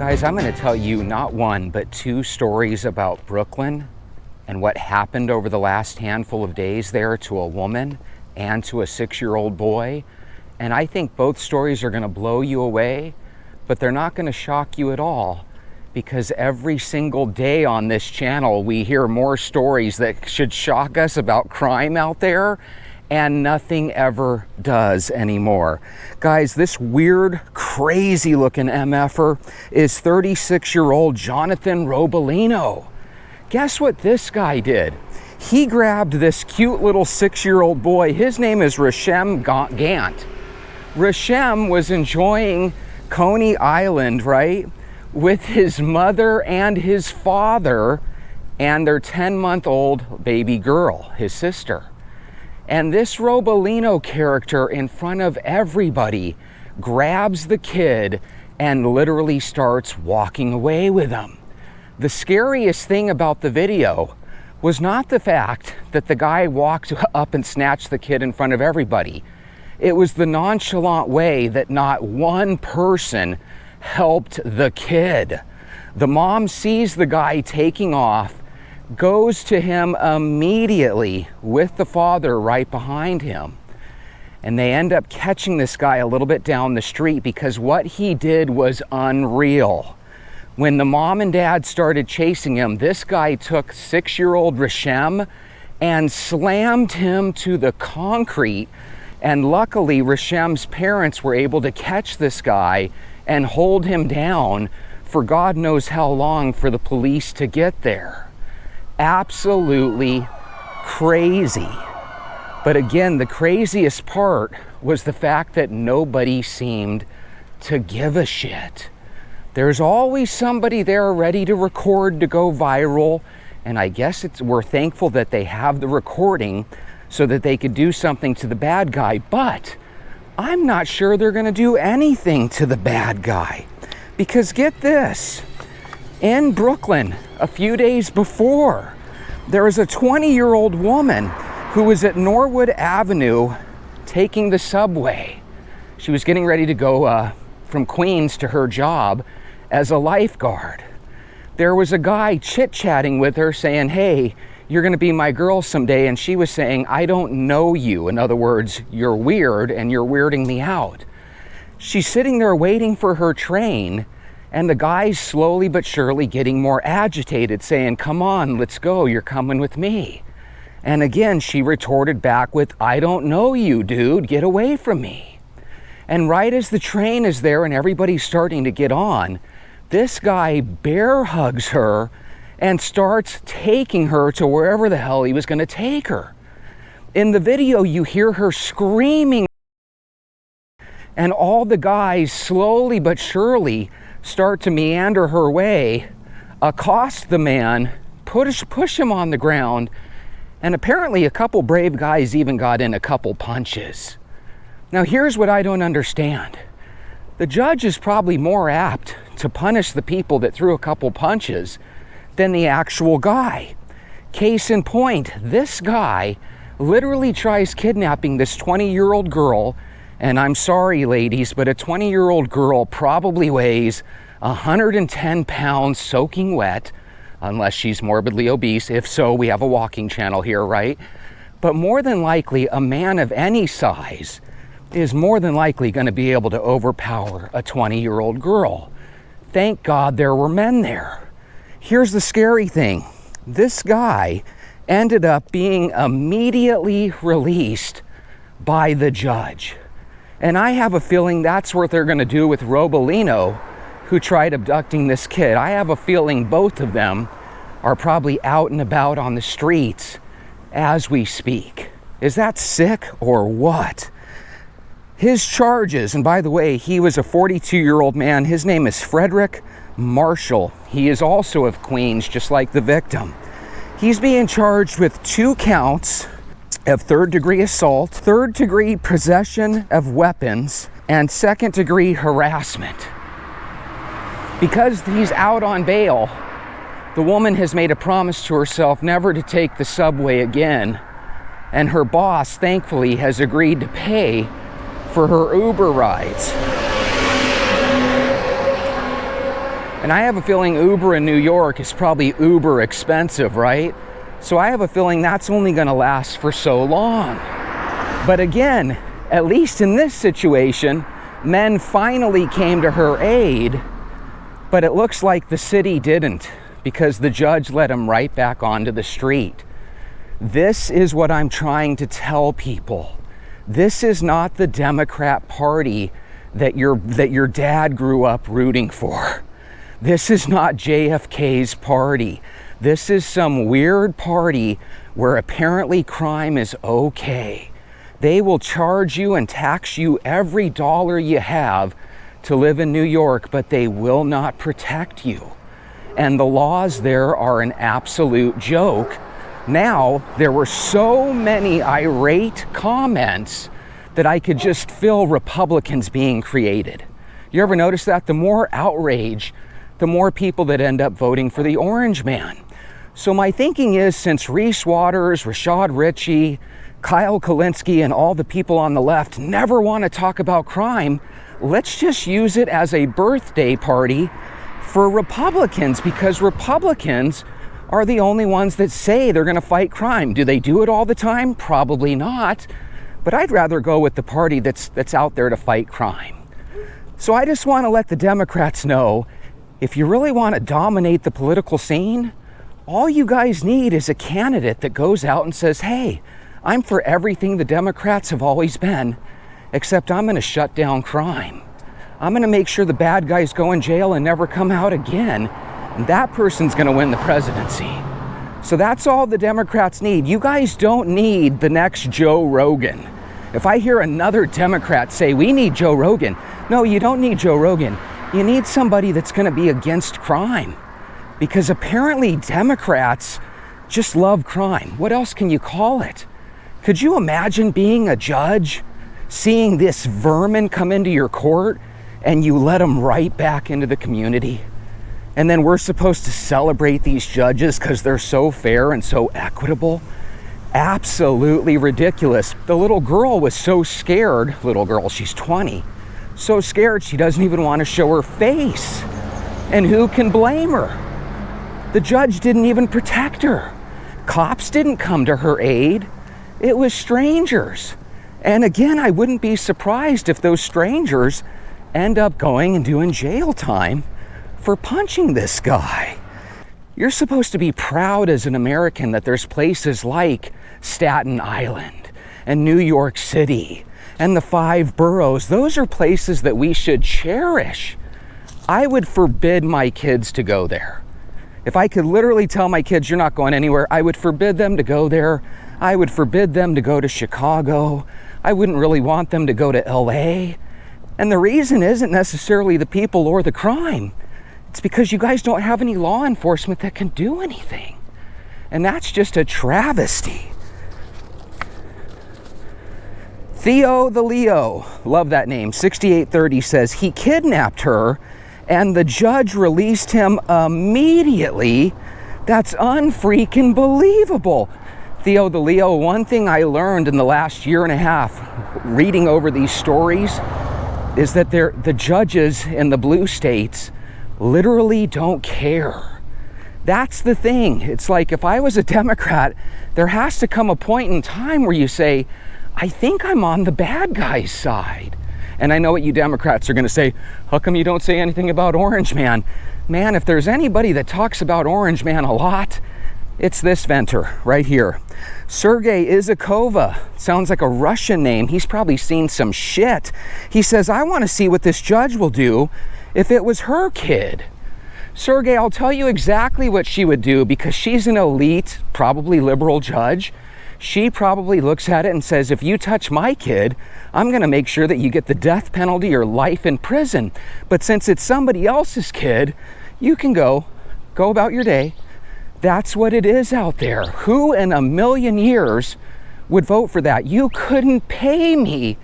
Guys, I'm going to tell you not one, but two stories about Brooklyn and what happened over the last handful of days there to a woman and to a 6-year-old boy. And I think both stories are going to blow you away, but they're not going to shock you at all, because every single day on this channel we hear more stories that should shock us about crime out there, and nothing ever does anymore. Guys, this weird, crazy looking MFer is 36-year-old Jonathan Robolino. Guess what this guy did? He grabbed this cute little 6-year-old boy. His name is Rashem Gant. Rashem was enjoying Coney Island, right, with his mother and his father and their 10-month-old baby girl, his sister. And this Robolino character, in front of everybody, grabs the kid and literally starts walking away with him. The scariest thing about the video was not the fact that the guy walked up and snatched the kid in front of everybody. It was the nonchalant way that not one person helped the kid. The mom sees the guy taking off, goes to him immediately with the father right behind him. And they end up catching this guy a little bit down the street because what he did was unreal. When the mom and dad started chasing him, this guy took 6-year-old Rashem and slammed him to the concrete. And luckily, Rashem's parents were able to catch this guy and hold him down for God knows how long for the police to get there. Absolutely crazy. But again, the craziest part was the fact that nobody seemed to give a shit. There's always somebody there ready to record to go viral, and I guess we're thankful that they have the recording so that they could do something to the bad guy, but I'm not sure they're gonna do anything to the bad guy. Because get this, in Brooklyn, a few days before, there was a 20-year-old woman who was at Norwood Avenue taking the subway. She was getting ready to go from Queens to her job as a lifeguard. There was a guy chit-chatting with her saying, "Hey, you're gonna be my girl someday," and she was saying, "I don't know you." In other words, you're weird and you're weirding me out. She's sitting there waiting for her train, and the guy's slowly but surely getting more agitated, saying, "Come on, let's go, you're coming with me." And again, she retorted back with, "I don't know you, dude, get away from me." And right as the train is there and everybody's starting to get on, this guy bear hugs her and starts taking her to wherever the hell he was gonna take her. In the video, you hear her screaming, and all the guys slowly but surely start to meander her way, accost the man, push him on the ground, and apparently a couple brave guys even got in a couple punches. Now here's what I don't understand. The judge is probably more apt to punish the people that threw a couple punches than the actual guy. Case in point, this guy literally tries kidnapping this 20-year-old girl. And I'm sorry, ladies, but a 20-year-old girl probably weighs 110 pounds soaking wet, unless she's morbidly obese. If so, we have a walking channel here, right? But more than likely, a man of any size is more than likely going to be able to overpower a 20-year-old girl. Thank God there were men there. Here's the scary thing. This guy ended up being immediately released by the judge. And I have a feeling that's what they're going to do with Robolino, who tried abducting this kid. I have a feeling both of them are probably out and about on the streets as we speak. Is that sick or what? His charges, and by the way, he was a 42-year-old man. His name is Frederick Marshall. He is also of Queens, just like the victim. He's being charged with 2 counts of third-degree assault, third-degree possession of weapons, and second-degree harassment. Because he's out on bail, the woman has made a promise to herself never to take the subway again, and her boss, thankfully, has agreed to pay for her Uber rides. And I have a feeling Uber in New York is probably uber expensive, right? So I have a feeling that's only going to last for so long. But again, at least in this situation, men finally came to her aid, but it looks like the city didn't, because the judge let him right back onto the street. This is what I'm trying to tell people. This is not the Democrat Party that your dad grew up rooting for. This is not JFK's party. This is some weird party where apparently crime is okay. They will charge you and tax you every dollar you have to live in New York, but they will not protect you. And the laws there are an absolute joke. Now, there were so many irate comments that I could just feel Republicans being created. You ever notice that? The more outrage, the more people that end up voting for the orange man. So my thinking is, since Reese Waters, Rashad Ritchie, Kyle Kulinski, and all the people on the left never want to talk about crime, let's just use it as a birthday party for Republicans, because Republicans are the only ones that say they're going to fight crime. Do they do it all the time? Probably not. But I'd rather go with the party that's out there to fight crime. So I just want to let the Democrats know, if you really want to dominate the political scene, all you guys need is a candidate that goes out and says, hey, I'm for everything the Democrats have always been, except I'm going to shut down crime. I'm going to make sure the bad guys go in jail and never come out again. And that person's going to win the presidency. So that's all the Democrats need. You guys don't need the next Joe Rogan. If I hear another Democrat say, we need Joe Rogan. No, you don't need Joe Rogan. You need somebody that's going to be against crime. Because apparently Democrats just love crime. What else can you call it? Could you imagine being a judge, seeing this vermin come into your court, and you let them right back into the community? And then we're supposed to celebrate these judges because they're so fair and so equitable? Absolutely ridiculous. The little girl was so scared, she's 20, so scared she doesn't even want to show her face. And who can blame her? The judge didn't even protect her. Cops didn't come to her aid. It was strangers. And again, I wouldn't be surprised if those strangers end up going and doing jail time for punching this guy. You're supposed to be proud as an American that there's places like Staten Island and New York City and the 5 boroughs. Those are places that we should cherish. I would forbid my kids to go there. If I could literally tell my kids, you're not going anywhere, I would forbid them to go there. I would forbid them to go to Chicago. I wouldn't really want them to go to LA. And the reason isn't necessarily the people or the crime. It's because you guys don't have any law enforcement that can do anything. And that's just a travesty. Theo the Leo, love that name, 6830 says he kidnapped her and the judge released him immediately. That's unfreaking believable. Theo the Leo, one thing I learned in the last year and a half reading over these stories is that the judges in the blue states literally don't care. That's the thing. It's like, if I was a Democrat, there has to come a point in time where you say, I think I'm on the bad guy's side. And I know what you Democrats are going to say, how come you don't say anything about Orange Man? Man, if there's anybody that talks about Orange Man a lot, it's this venter right here. Sergei Izakova, sounds like a Russian name. He's probably seen some shit. He says, I want to see what this judge will do if it was her kid. Sergei, I'll tell you exactly what she would do, because she's an elite, probably liberal judge. She probably looks at it and says, if you touch my kid, I'm going to make sure that you get the death penalty or life in prison. But since it's somebody else's kid, you can go about your day. That's what it is out there. Who in a million years would vote for that? You couldn't pay me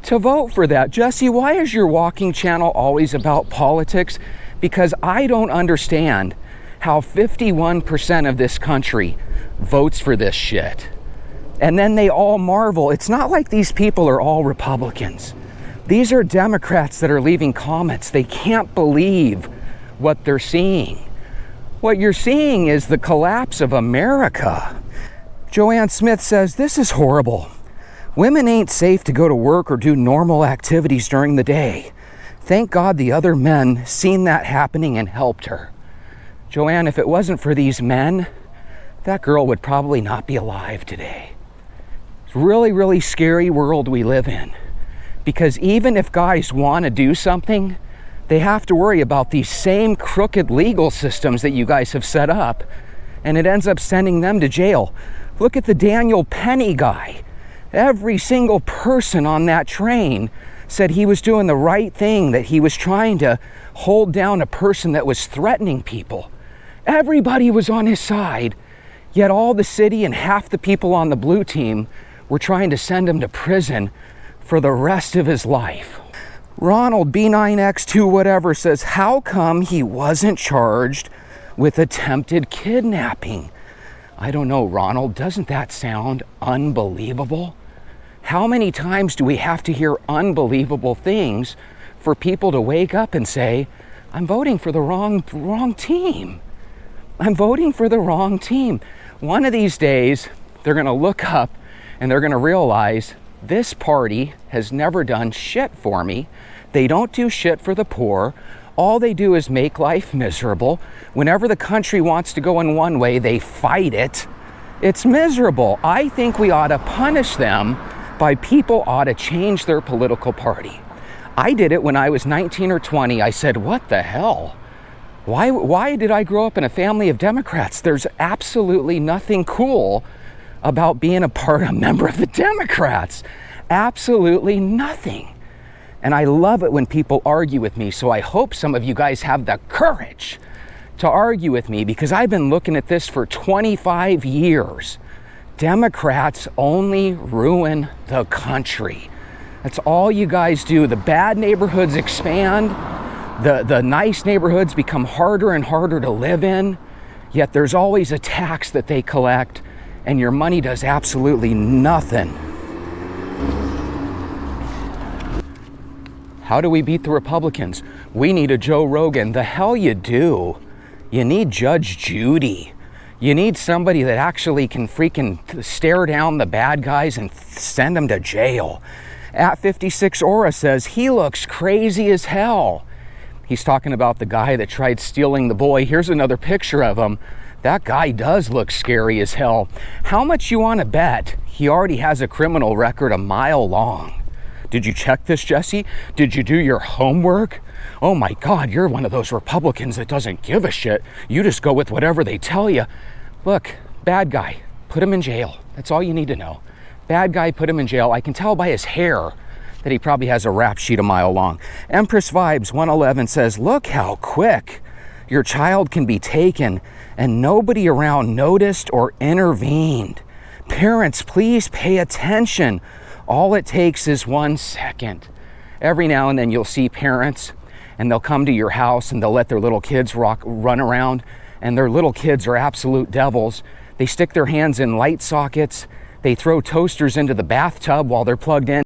to vote for that. Jesse, why is your walking channel always about politics? Because I don't understand how 51% of this country votes for this shit. And then they all marvel. It's not like these people are all Republicans. These are Democrats that are leaving comments. They can't believe what they're seeing. What you're seeing is the collapse of America. Joanne Smith says, this is horrible. Women ain't safe to go to work or do normal activities during the day. Thank God the other men seen that happening and helped her. Joanne, if it wasn't for these men, that girl would probably not be alive today. It's a really, really scary world we live in. Because even if guys want to do something, they have to worry about these same crooked legal systems that you guys have set up, and it ends up sending them to jail. Look at the Daniel Penny guy. Every single person on that train said he was doing the right thing, that he was trying to hold down a person that was threatening people. Everybody was on his side, yet all the city and half the people on the blue team were trying to send him to prison for the rest of his life. Ronald B9X2 whatever says, how come he wasn't charged with attempted kidnapping? I don't know, Ronald, doesn't that sound unbelievable? How many times do we have to hear unbelievable things for people to wake up and say, I'm voting for the wrong team. I'm voting for the wrong team. One of these days, they're gonna look up and they're gonna realize this party has never done shit for me. They don't do shit for the poor. All they do is make life miserable. Whenever the country wants to go in one way, they fight it. It's miserable. I think we ought to punish them by people ought to change their political party. I did it when I was 19 or 20. I said, what the hell? Why did I grow up in a family of Democrats? There's absolutely nothing cool about being a member of the Democrats. Absolutely nothing. And I love it when people argue with me, so I hope some of you guys have the courage to argue with me, because I've been looking at this for 25 years. Democrats only ruin the country. That's all you guys do. The bad neighborhoods expand, the nice neighborhoods become harder and harder to live in, yet there's always a tax that they collect, and your money does absolutely nothing. How do we beat the Republicans? We need a Joe Rogan. The hell you do. You need Judge Judy. You need somebody that actually can freaking stare down the bad guys and send them to jail. At 56 Aura says, he looks crazy as hell. He's talking about the guy that tried stealing the boy. Here's another picture of him. That guy does look scary as hell. How much you want to bet he already has a criminal record a mile long? Did you check this, Jesse? Did you do your homework? Oh my God, you're one of those Republicans that doesn't give a shit. You just go with whatever they tell you. Look, bad guy, put him in jail. That's all you need to know. Bad guy, put him in jail. I can tell by his hair that he probably has a rap sheet a mile long. Empress Vibes 111 says, look how quick your child can be taken and nobody around noticed or intervened. Parents, please pay attention. All it takes is 1 second. Every now and then you'll see parents and they'll come to your house and they'll let their little kids run around, and their little kids are absolute devils. They stick their hands in light sockets. They throw toasters into the bathtub while they're plugged in.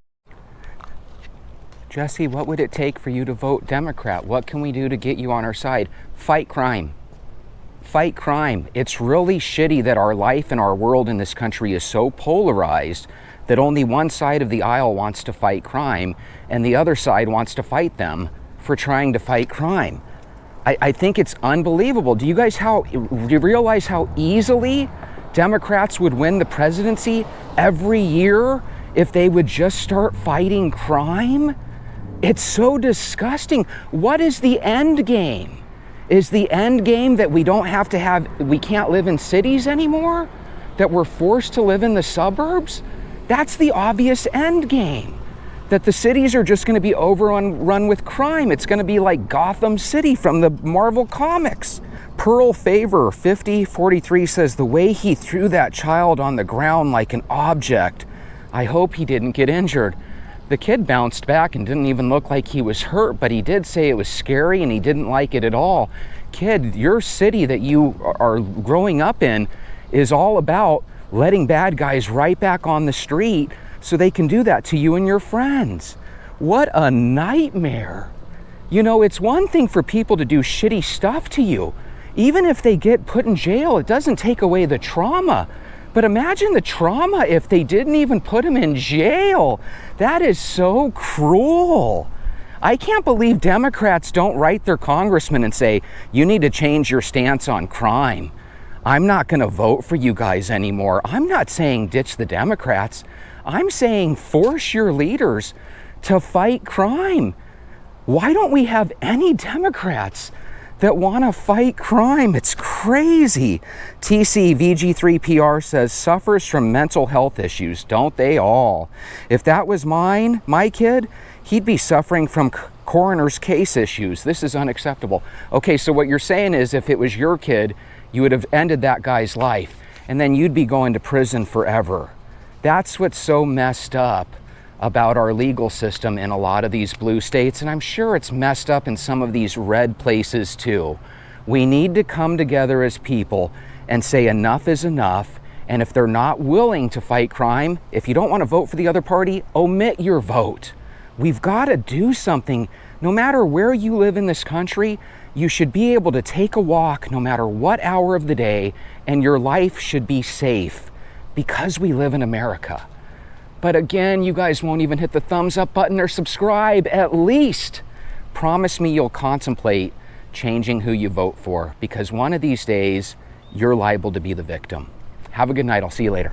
Jesse, what would it take for you to vote Democrat? What can we do to get you on our side? Fight crime. Fight crime. It's really shitty that our life and our world in this country is so polarized that only one side of the aisle wants to fight crime and the other side wants to fight them for trying to fight crime. I think it's unbelievable. Do you realize how easily Democrats would win the presidency every year if they would just start fighting crime? It's so disgusting. What is the end game? Is the end game that we can't live in cities anymore? That we're forced to live in the suburbs? That's the obvious end game. That the cities are just going to be overrun with crime. It's going to be like Gotham City from the Marvel comics. Pearl Favor 5043 says, the way he threw that child on the ground like an object, I hope he didn't get injured. The kid bounced back and didn't even look like he was hurt, but he did say it was scary and he didn't like it at all. Kid, your city that you are growing up in is all about letting bad guys right back on the street so they can do that to you and your friends. What a nightmare. You know, it's one thing for people to do shitty stuff to you. Even if they get put in jail, it doesn't take away the trauma. But imagine the trauma if they didn't even put him in jail. That is so cruel. I can't believe Democrats don't write their congressman and say, you need to change your stance on crime. I'm not going to vote for you guys anymore. I'm not saying ditch the Democrats. I'm saying force your leaders to fight crime. Why don't we have any Democrats that want to fight crime? It's crazy. TCVG3PR says, suffers from mental health issues, don't they all? If that was my kid, he'd be suffering from coroner's case issues. This is unacceptable. Okay, so what you're saying is if it was your kid, you would have ended that guy's life, and then you'd be going to prison forever. That's what's so messed up about our legal system in a lot of these blue states, and I'm sure it's messed up in some of these red places too. We need to come together as people and say enough is enough, and if they're not willing to fight crime, if you don't want to vote for the other party, omit your vote. We've got to do something. No matter where you live in this country, you should be able to take a walk no matter what hour of the day, and your life should be safe because we live in America. But again, you guys won't even hit the thumbs up button or subscribe. At least promise me you'll contemplate changing who you vote for, because one of these days you're liable to be the victim. Have a good night. I'll see you later.